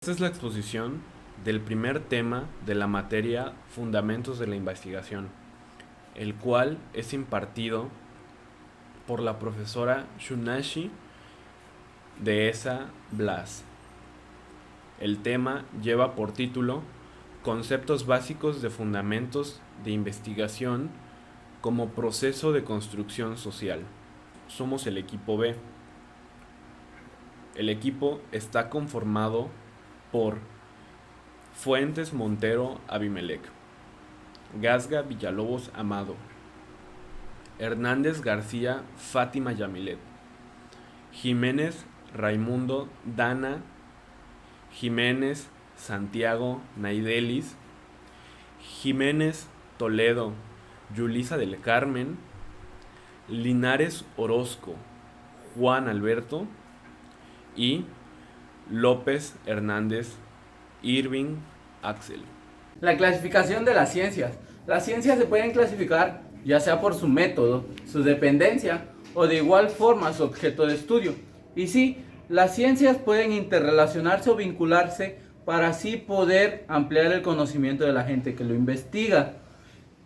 Esta es la exposición del primer tema de la materia Fundamentos de la Investigación, el cual es impartido por la profesora Shunashi Dehesa Blas. El tema lleva por título Conceptos básicos de fundamentos de investigación como proceso de construcción social. Somos el equipo B. El equipo está conformado por Fuentes Montero Abimelec, Gasga Villalobos Amado, Hernández García Fátima Yamilet, Jiménez Raimundo Dana, Jiménez Santiago Naidelis, Jiménez Toledo Yulisa del Carmen, Linares Orozco Juan Alberto y López Hernández Irving Axel. La clasificación de las ciencias. Las ciencias se pueden clasificar ya sea por su método, su dependencia o de igual forma su objeto de estudio. Y sí, las ciencias pueden interrelacionarse o vincularse para así poder ampliar el conocimiento de la gente que lo investiga.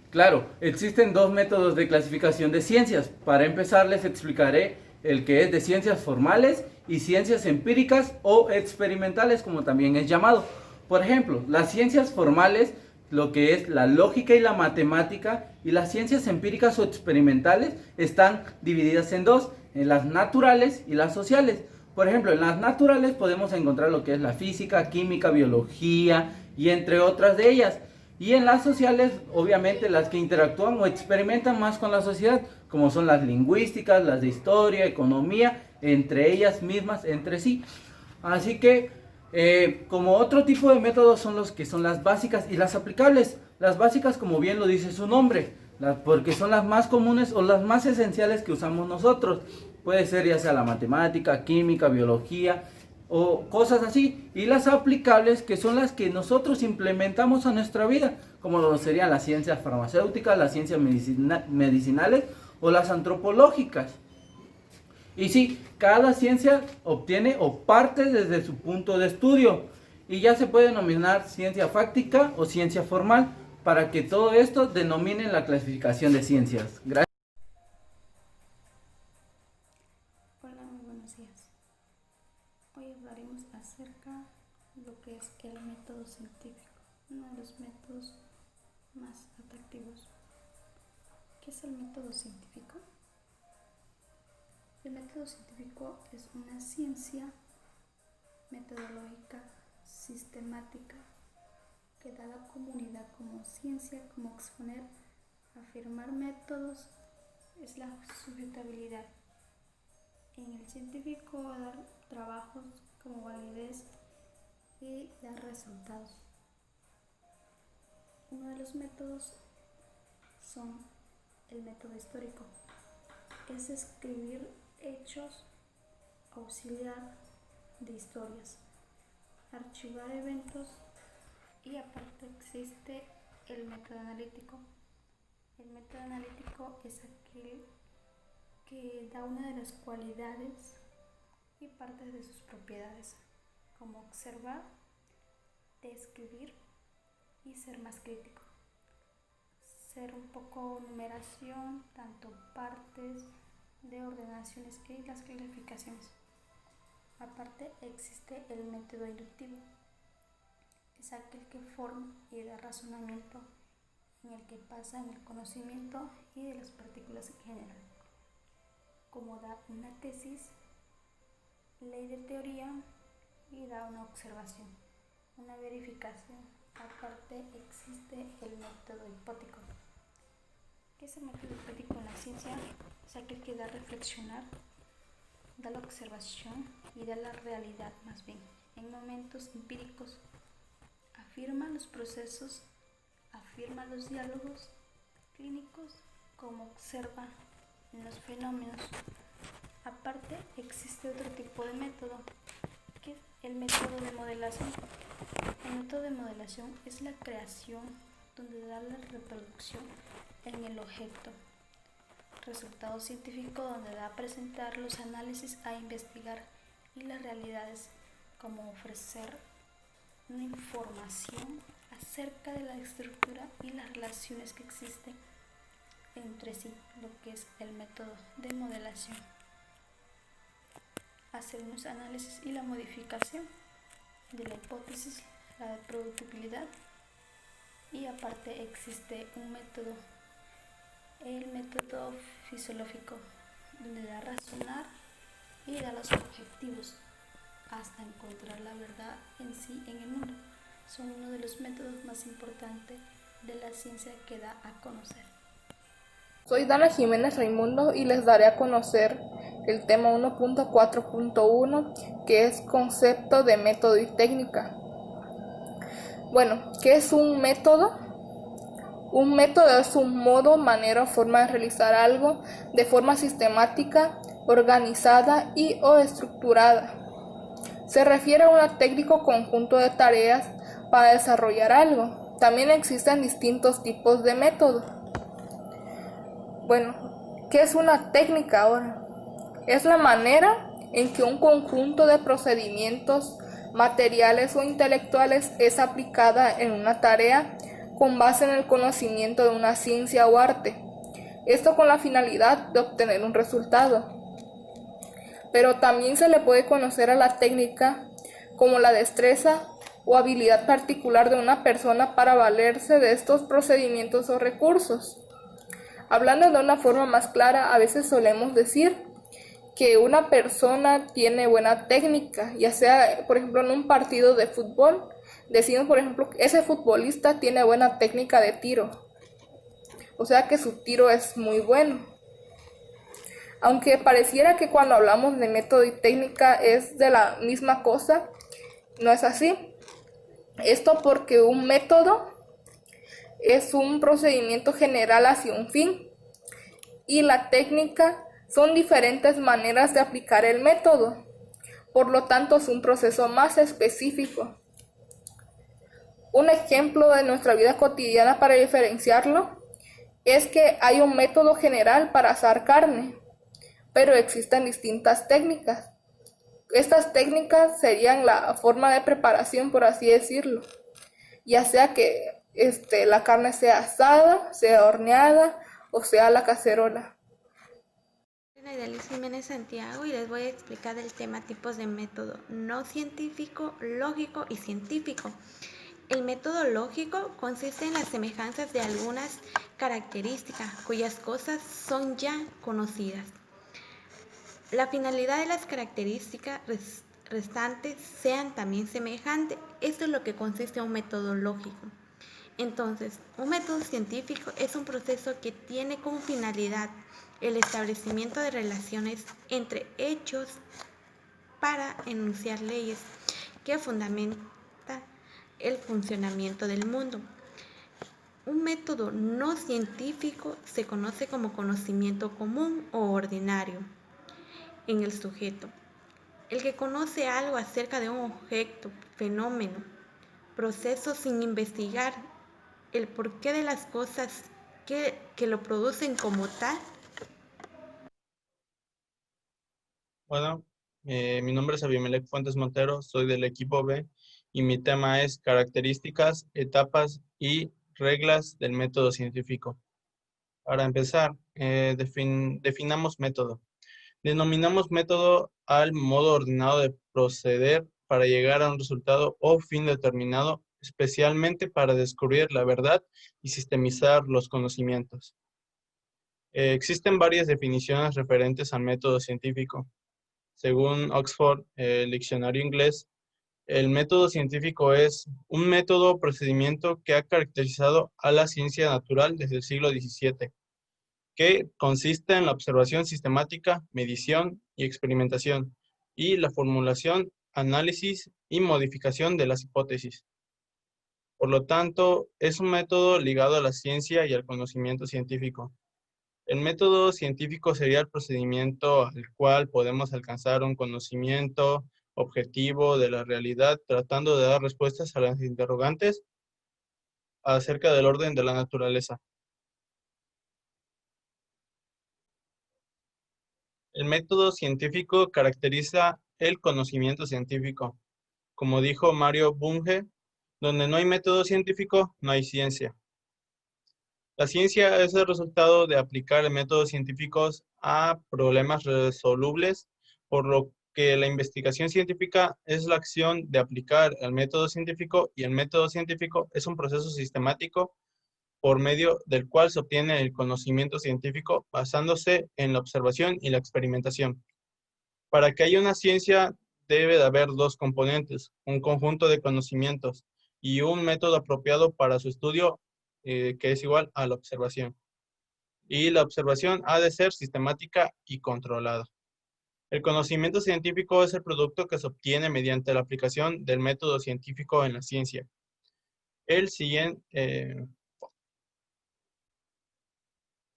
Claro, existen dos métodos de clasificación de ciencias. Para empezar les explicaré el que es de ciencias formales y ciencias empíricas o experimentales, como también es llamado. Por ejemplo, las ciencias formales, lo que es la lógica y la matemática, y las ciencias empíricas o experimentales están divididas en dos, en las naturales y las sociales. Por ejemplo, en las naturales podemos encontrar lo que es la física, química, biología y entre otras de ellas. Y en las sociales, obviamente, las que interactúan o experimentan más con la sociedad, como son las lingüísticas, las de historia, economía, entre ellas mismas, entre sí. Así que, como otro tipo de métodos son los que son las básicas y las aplicables. Las básicas, como bien lo dice su nombre, porque son las más comunes o las más esenciales que usamos nosotros. Puede ser ya sea la matemática, química, biología o cosas así. Y las aplicables, que son las que nosotros implementamos a nuestra vida, como lo serían las ciencias farmacéuticas, las ciencias medicinales o las antropológicas. Y sí, cada ciencia obtiene o parte desde su punto de estudio y ya se puede denominar ciencia fáctica o ciencia formal para que todo esto denomine la clasificación de ciencias. Gracias. Hola, muy buenos días. Hoy hablaremos acerca de lo que es el método científico, uno de los métodos más atractivos. ¿Qué es el método científico? El método científico es una ciencia metodológica, sistemática, que da a la comunidad como ciencia, como exponer, afirmar métodos, es la sujetabilidad. En el científico va a dar trabajos como validez y dar resultados. Uno de los métodos son el método histórico. Es escribir hechos, auxiliar de historias, archivar eventos y aparte existe el método analítico. El método analítico es aquel que da una de las cualidades y parte de sus propiedades, como observar, describir y ser más crítico. Ser un poco numeración, tanto partes de ordenaciones que las clasificaciones. Aparte existe el método inductivo. Es aquel que forma y da razonamiento en el que pasa en el conocimiento y de las partículas en general. Como da una tesis, ley de teoría y da una observación, una verificación. Aparte existe el método hipótico. ¿Qué es el método hipótico en la ciencia? Es aquel que da a reflexionar, da la observación y da la realidad más bien. En momentos empíricos afirma los procesos, afirma los diálogos clínicos como observa en los fenómenos. Aparte existe otro tipo de método, que es el método de modelación. El método de modelación es la creación donde da la reproducción en el objeto. Resultado científico donde da a presentar los análisis a investigar y las realidades como ofrecer una información acerca de la estructura y las relaciones que existen entre sí, lo que es el método de modelación. Hacer unos análisis y la modificación de la hipótesis, la de productibilidad, y aparte existe un método, el método fisiológico, donde da a razonar y da los objetivos hasta encontrar la verdad en sí en el mundo. Son uno de los métodos más importantes de la ciencia que da a conocer. Soy Dana Jiménez Raimundo y les daré a conocer el tema 1.4.1, que es concepto de método y técnica. Bueno, ¿qué es un método? Un método es un modo, manera o forma de realizar algo de forma sistemática, organizada y o estructurada. Se refiere a un técnico conjunto de tareas para desarrollar algo. También existen distintos tipos de métodos. Bueno, ¿qué es una técnica ahora? Es la manera en que un conjunto de procedimientos materiales o intelectuales es aplicada en una tarea con base en el conocimiento de una ciencia o arte. Esto con la finalidad de obtener un resultado. Pero también se le puede conocer a la técnica como la destreza o habilidad particular de una persona para valerse de estos procedimientos o recursos. Hablando de una forma más clara, a veces solemos decir que una persona tiene buena técnica, ya sea, por ejemplo, en un partido de fútbol, decimos, por ejemplo, que ese futbolista tiene buena técnica de tiro, o sea que su tiro es muy bueno. Aunque pareciera que cuando hablamos de método y técnica es de la misma cosa, no es así. Esto porque un método es un procedimiento general hacia un fin y la técnica son diferentes maneras de aplicar el método. Por lo tanto, es un proceso más específico. Un ejemplo de nuestra vida cotidiana para diferenciarlo es que hay un método general para asar carne, pero existen distintas técnicas. Estas técnicas serían la forma de preparación, por así decirlo, ya sea que la carne sea asada, sea horneada o sea la cacerola. Soy Naidalis Jiménez Santiago y les voy a explicar el tema tipos de método no científico, lógico y científico. El método lógico consiste en las semejanzas de algunas características cuyas cosas son ya conocidas. La finalidad de las características restantes sean también semejantes. Esto es lo que consiste en un método lógico. Entonces, un método científico es un proceso que tiene como finalidad el establecimiento de relaciones entre hechos para enunciar leyes que fundamentan el funcionamiento del mundo. Un método no científico se conoce como conocimiento común o ordinario en el sujeto. El que conoce algo acerca de un objeto, fenómeno, proceso sin investigar el porqué de las cosas que lo producen como tal. Bueno, mi nombre es Abimelec Fuentes Montero, soy del equipo B y mi tema es características, etapas y reglas del método científico. Para empezar, definamos método. Denominamos método al modo ordenado de proceder para llegar a un resultado o fin determinado, especialmente para descubrir la verdad y sistemizar los conocimientos. Existen varias definiciones referentes al método científico. Según Oxford, el diccionario inglés, el método científico es un método o procedimiento que ha caracterizado a la ciencia natural desde el siglo XVII, que consiste en la observación sistemática, medición y experimentación, y la formulación, análisis y modificación de las hipótesis. Por lo tanto, es un método ligado a la ciencia y al conocimiento científico. El método científico sería el procedimiento al cual podemos alcanzar un conocimiento objetivo de la realidad, tratando de dar respuestas a las interrogantes acerca del orden de la naturaleza. El método científico caracteriza el conocimiento científico. Como dijo Mario Bunge, Donde no hay método científico, no hay ciencia. La ciencia es el resultado de aplicar métodos científicos a problemas resolubles, por lo que la investigación científica es la acción de aplicar el método científico, y el método científico es un proceso sistemático por medio del cual se obtiene el conocimiento científico basándose en la observación y la experimentación. Para que haya una ciencia debe de haber dos componentes, un conjunto de conocimientos y un método apropiado para su estudio, que es igual a la observación. Y la observación ha de ser sistemática y controlada. El conocimiento científico es el producto que se obtiene mediante la aplicación del método científico en la ciencia. El siguiente,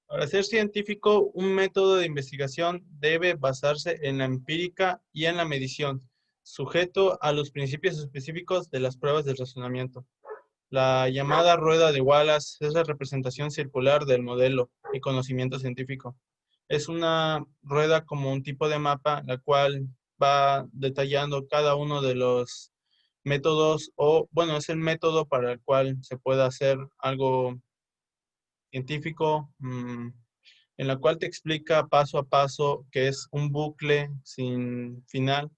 Para ser científico, un método de investigación debe basarse en la empírica y en la medición, sujeto a los principios específicos de las pruebas de razonamiento. La llamada rueda de Wallace es la representación circular del modelo y conocimiento científico. Es una rueda como un tipo de mapa, la cual va detallando cada uno de los métodos, o bueno, es el método para el cual se puede hacer algo científico, en la cual te explica paso a paso que es un bucle sin final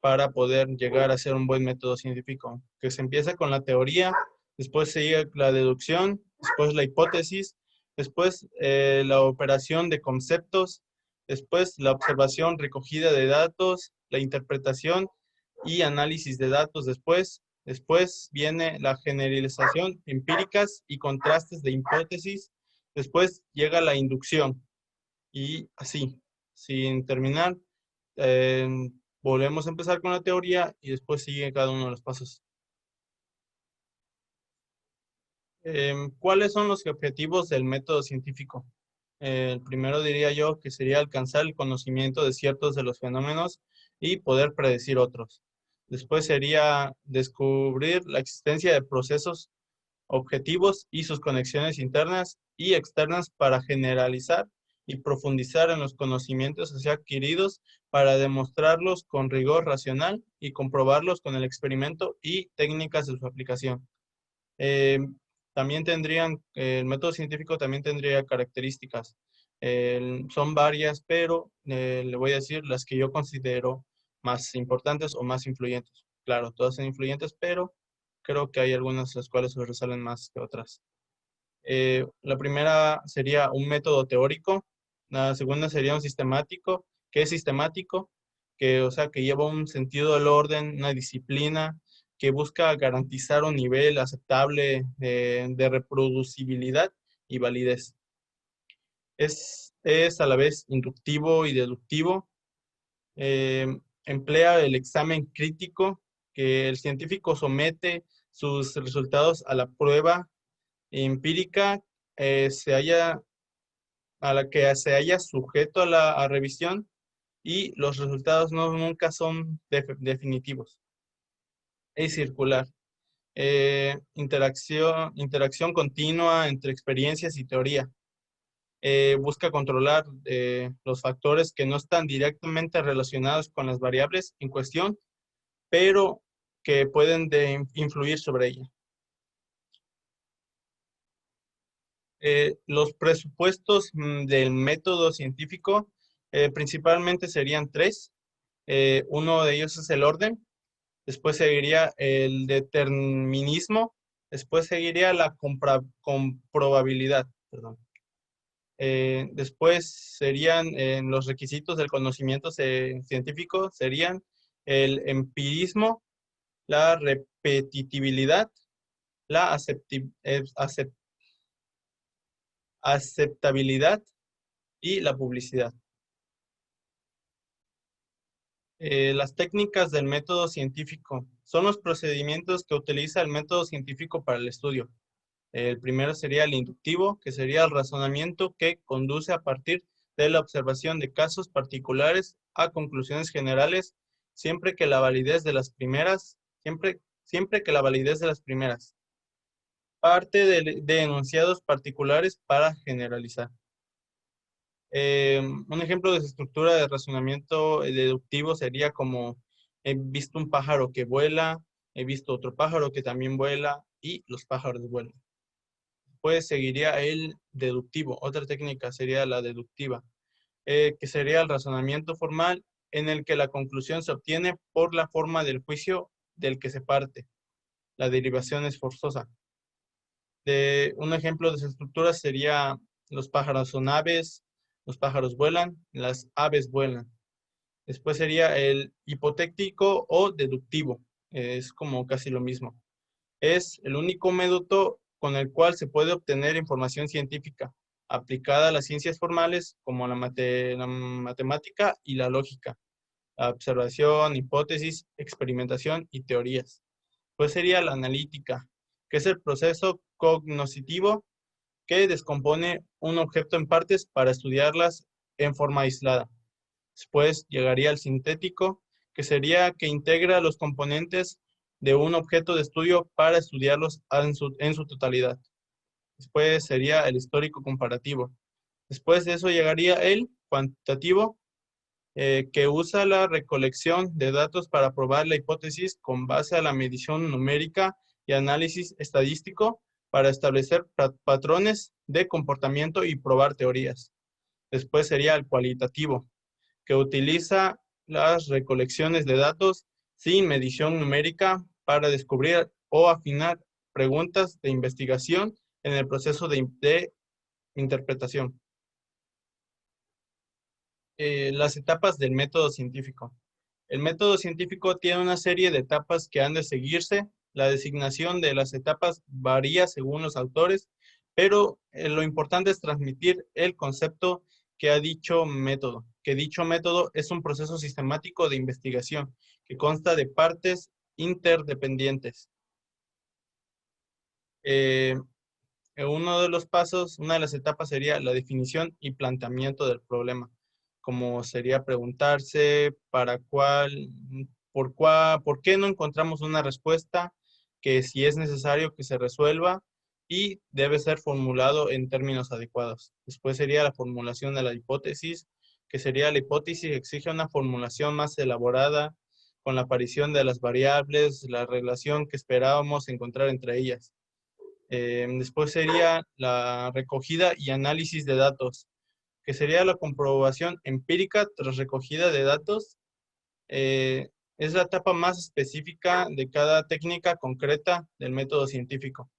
para poder llegar a ser un buen método científico, que se empieza con la teoría, después sigue la deducción, después la hipótesis, después la operación de conceptos, después la observación, recogida de datos, la interpretación y análisis de datos después viene la generalización, empíricas y contrastes de hipótesis, después llega la inducción y así, sin terminar, eh, volvemos a empezar con la teoría y después sigue cada uno de los pasos. ¿Cuáles son los objetivos del método científico? El primero diría yo que sería alcanzar el conocimiento de ciertos de los fenómenos y poder predecir otros. Después sería descubrir la existencia de procesos objetivos y sus conexiones internas y externas para generalizar y profundizar en los conocimientos así adquiridos para demostrarlos con rigor racional y comprobarlos con el experimento y técnicas de su aplicación. Eh, el método científico también tendría características. Son varias, pero le voy a decir las que yo considero más importantes o más influyentes. Claro, todas son influyentes, pero creo que hay algunas las cuales sobresalen más que otras. La primera sería un método teórico, la segunda sería un sistemático. ¿Qué es sistemático? O sea, que lleva un sentido del orden, una disciplina, que busca garantizar un nivel aceptable de reproducibilidad y validez. Es a la vez inductivo y deductivo. Emplea el examen crítico, que el científico somete sus resultados a la prueba empírica, a la que se haya sujeto a revisión, y los resultados nunca son definitivos. Es circular. Interacción continua entre experiencias y teoría. Busca controlar los factores que no están directamente relacionados con las variables en cuestión, pero que pueden influir sobre ella. Los presupuestos del método científico principalmente serían tres. Uno de ellos es el orden, después seguiría el determinismo, después seguiría la comprobabilidad, perdón. Después serían los requisitos del conocimiento científico, serían el empirismo, la repetitividad, la aceptabilidad y la publicidad. Las técnicas del método científico son los procedimientos que utiliza el método científico para el estudio. El primero sería el inductivo, que sería el razonamiento que conduce a partir de la observación de casos particulares a conclusiones generales, siempre que la validez de las primeras parte de enunciados particulares para generalizar. Un ejemplo de estructura de razonamiento deductivo sería como: he visto un pájaro que vuela, he visto otro pájaro que también vuela y los pájaros vuelan. Pues seguiría el deductivo. Otra técnica sería la deductiva, que sería el razonamiento formal en el que la conclusión se obtiene por la forma del juicio del que se parte. La derivación es forzosa. Un ejemplo de esa estructura sería: los pájaros son aves, los pájaros vuelan, las aves vuelan. Después sería el hipotético o deductivo. Es como casi lo mismo. Es el único método con el cual se puede obtener información científica aplicada a las ciencias formales como la matemática y la lógica, la observación, hipótesis, experimentación y teorías. Pues sería la analítica, que es el proceso cognoscitivo que descompone un objeto en partes para estudiarlas en forma aislada. Después llegaría el sintético, que sería que integra los componentes de un objeto de estudio para estudiarlos en su totalidad. Después sería el histórico comparativo. Después de eso llegaría el cuantitativo, que usa la recolección de datos para probar la hipótesis con base a la medición numérica y análisis estadístico para establecer patrones de comportamiento y probar teorías. Después sería el cualitativo, que utiliza las recolecciones de datos sin medición numérica para descubrir o afinar preguntas de investigación en el proceso de interpretación. Las etapas del método científico. El método científico tiene una serie de etapas que han de seguirse. La designación de las etapas varía según los autores, pero lo importante es transmitir el concepto que ha dicho método, que dicho método es un proceso sistemático de investigación que consta de partes interdependientes. Uno de los pasos, una de las etapas sería la definición y planteamiento del problema, como sería preguntarse por qué no encontramos una respuesta, que si es necesario que se resuelva y debe ser formulado en términos adecuados. Después sería la formulación de la hipótesis, que sería la hipótesis que exige una formulación más elaborada con la aparición de las variables, la relación que esperábamos encontrar entre ellas. Después sería la recogida y análisis de datos, que sería la comprobación empírica tras recogida de datos. Es la etapa más específica de cada técnica concreta del método científico.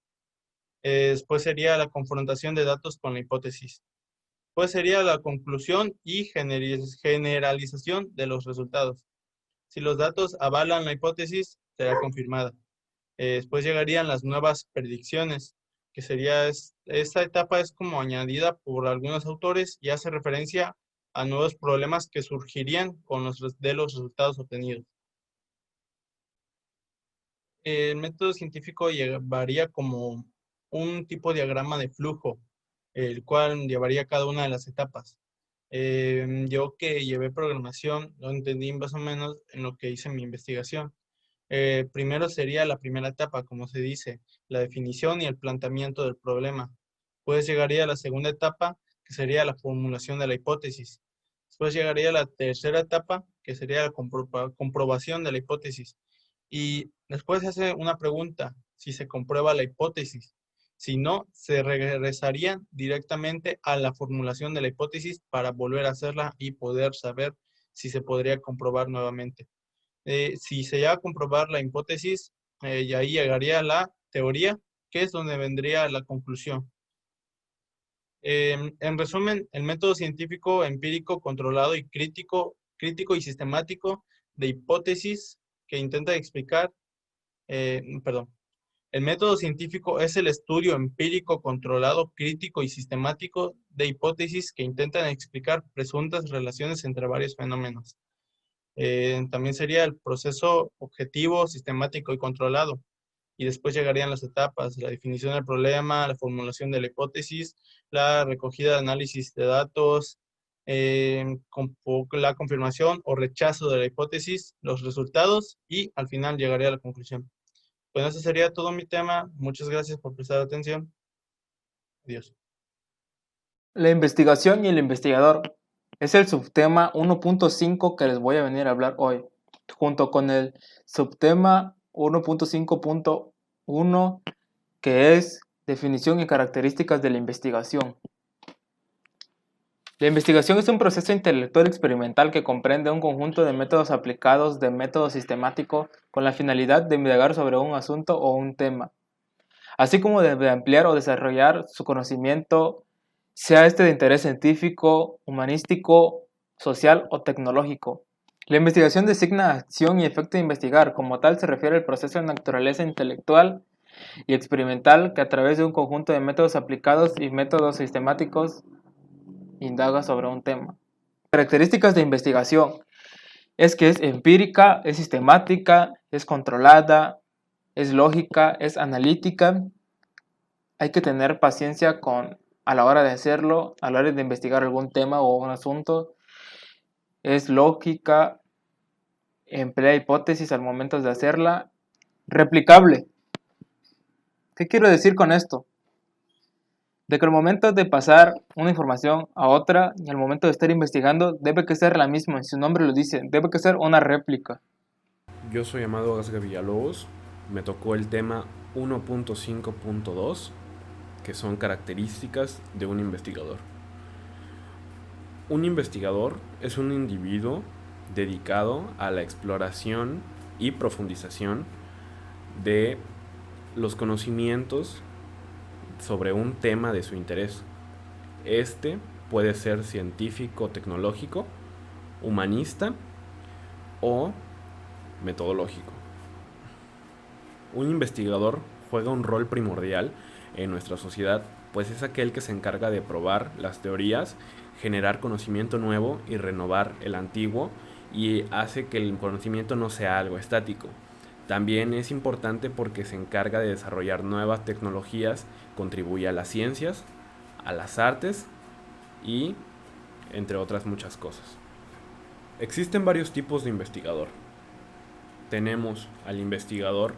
Después sería la confrontación de datos con la hipótesis. Después sería la conclusión y generalización de los resultados. Si los datos avalan la hipótesis, será confirmada. Después llegarían las nuevas predicciones, que sería, esta etapa es como añadida por algunos autores y hace referencia a nuevos problemas que surgirían de los resultados obtenidos. El método científico llevaría como un tipo de diagrama de flujo, el cual llevaría cada una de las etapas. Yo que llevé programación, lo entendí más o menos en lo que hice mi investigación. Primero sería la primera etapa, como se dice, la definición y el planteamiento del problema. Después llegaría la segunda etapa, que sería la formulación de la hipótesis. Después llegaría la tercera etapa, que sería la comprobación de la hipótesis. Y después se hace una pregunta, si se comprueba la hipótesis. Si no, se regresaría directamente a la formulación de la hipótesis para volver a hacerla y poder saber si se podría comprobar nuevamente. Si se llega a comprobar la hipótesis, y ahí llegaría la teoría, que es donde vendría la conclusión. En resumen, el método científico empírico controlado y crítico y sistemático de hipótesis que intenta explicar, el método científico es el estudio empírico controlado, crítico y sistemático de hipótesis que intentan explicar presuntas relaciones entre varios fenómenos. También sería el proceso objetivo, sistemático y controlado. Y después llegarían las etapas: la definición del problema, la formulación de la hipótesis, la recogida de análisis de datos, la confirmación o rechazo de la hipótesis, los resultados y al final llegaría a la conclusión. Pues eso sería todo mi tema. Muchas gracias por prestar atención. Adiós. La investigación y el investigador es el subtema 1.5 que les voy a venir a hablar hoy, junto con el subtema 1.5.1, que es definición y características de la investigación. La investigación es un proceso intelectual experimental que comprende un conjunto de métodos aplicados de método sistemático con la finalidad de indagar sobre un asunto o un tema, así como de ampliar o desarrollar su conocimiento, sea este de interés científico, humanístico, social o tecnológico. La investigación designa acción y efecto de investigar. Como tal, se refiere al proceso de naturaleza intelectual y experimental que a través de un conjunto de métodos aplicados y métodos sistemáticos indaga sobre un tema. Características de investigación es que es empírica, es sistemática, es controlada, es lógica, es analítica. Hay que tener paciencia a la hora de hacerlo, a la hora de investigar algún tema o un asunto. Es lógica, emplea hipótesis al momento de hacerla. Replicable. ¿Qué quiero decir con esto? De que al momento de pasar una información a otra y al momento de estar investigando debe que ser la misma, su nombre lo dice, debe que ser una réplica. Yo soy Amado Gasga Villalobos, me tocó el tema 1.5.2, que son características de un investigador. Un investigador es un individuo dedicado a la exploración y profundización de los conocimientos sobre un tema de su interés. Este puede ser científico, tecnológico, humanista o metodológico. Un investigador juega un rol primordial en nuestra sociedad, pues es aquel que se encarga de probar las teorías, generar conocimiento nuevo y renovar el antiguo, y hace que el conocimiento no sea algo estático. También es importante porque se encarga de desarrollar nuevas tecnologías, contribuye a las ciencias, a las artes y entre otras muchas cosas. Existen varios tipos de investigador. Tenemos al investigador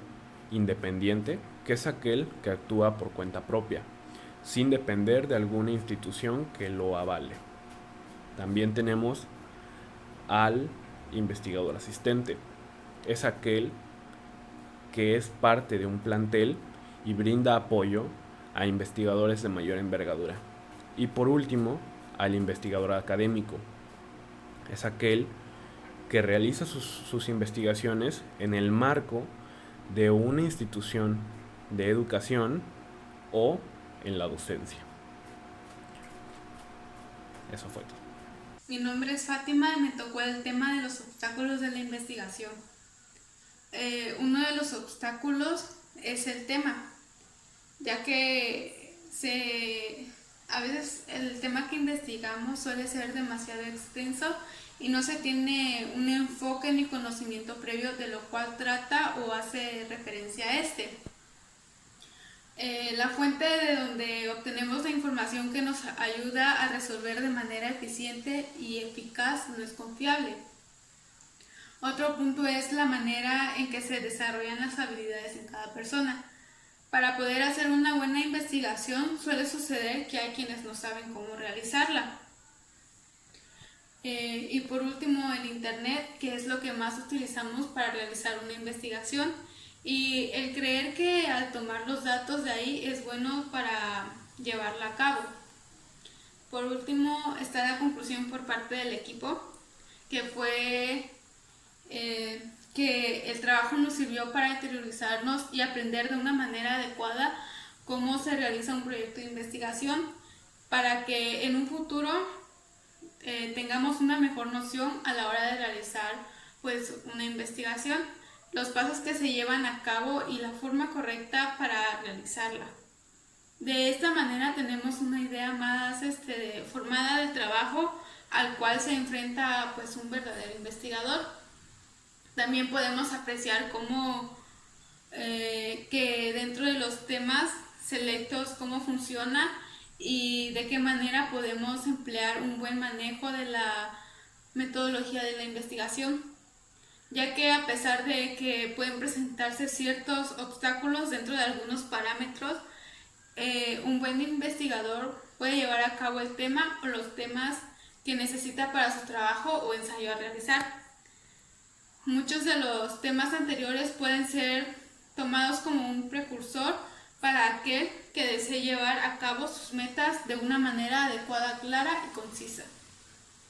independiente, que es aquel que actúa por cuenta propia, sin depender de alguna institución que lo avale. También tenemos al investigador asistente. Es aquel que es parte de un plantel y brinda apoyo a investigadores de mayor envergadura. Y por último, al investigador académico. Es aquel que realiza sus investigaciones en el marco de una institución de educación o en la docencia. Eso fue todo. Mi nombre es Fátima y me tocó el tema de los obstáculos de la investigación. Uno de los obstáculos es el tema, ya que a veces el tema que investigamos suele ser demasiado extenso y no se tiene un enfoque ni conocimiento previo de lo cual trata o hace referencia a este. La fuente de donde obtenemos la información que nos ayuda a resolver de manera eficiente y eficaz no es confiable. Otro punto es la manera en que se desarrollan las habilidades en cada persona. Para poder hacer una buena investigación suele suceder que hay quienes no saben cómo realizarla. Y por último, el internet, que es lo que más utilizamos para realizar una investigación, y el creer que al tomar los datos de ahí es bueno para llevarla a cabo. Por último está la conclusión por parte del equipo, que fue que el trabajo nos sirvió para interiorizarnos y aprender de una manera adecuada cómo se realiza un proyecto de investigación, para que en un futuro tengamos una mejor noción a la hora de realizar pues una investigación, los pasos que se llevan a cabo y la forma correcta para realizarla. De esta manera tenemos una idea más formada del trabajo al cual se enfrenta pues un verdadero investigador. También podemos apreciar cómo que dentro de los temas selectos cómo funciona y de qué manera podemos emplear un buen manejo de la metodología de la investigación, ya que a pesar de que pueden presentarse ciertos obstáculos dentro de algunos parámetros, un buen investigador puede llevar a cabo el tema o los temas que necesita para su trabajo o ensayo a realizar. Muchos de los temas anteriores pueden ser tomados como un precursor para aquel que desee llevar a cabo sus metas de una manera adecuada, clara y concisa.